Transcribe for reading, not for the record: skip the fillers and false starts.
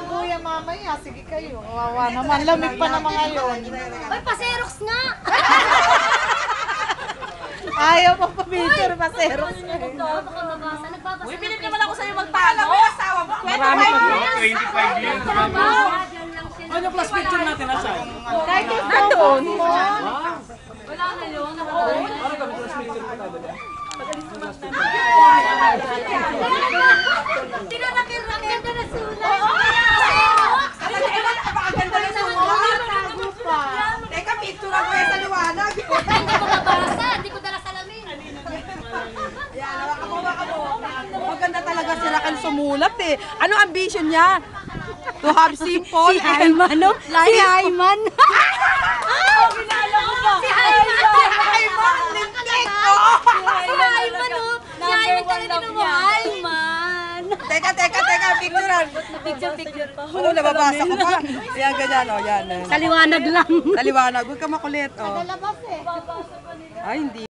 kuya mamaya. Sige kayo. Kawawa naman. Lamig pa naman ngayon. Ay, pa-Xerox nga! Ayaw pa pa-picture, pa-Xerox. Baka mabasa. Nagbabasa. Uy, pilit naman ako sa'yo magtalo. Marami pa po. 25 years. Ano plus picture natin nasa? Kahit yung phone mo. Wala na yun. Para kami plus picture ko tayo. Tinanakil ang ganda na sulat. Napakaganda na sulat. Tago pa. Teka, picture ako sa liwanag. Hindi ko mabasa. Hindi ko dala salamin. Yan, hawakan mo. Maganda talaga si Raquel sumulat eh. Ano ambition niya? To have simple. Si Ayman, no? Si Ayman. Binala ko ba? Si Ayman. Ayman, lintik ko. Si Ayman, no? Si Ayman talaga mo. Ayman. Teka, picturean. Picture pa. Oo, nababasa ko pa. Yan, ganyan, o, yan. Sa liwanag lang. Sa liwanag, huwag ka makulit, o. Labas eh. Ay, hindi.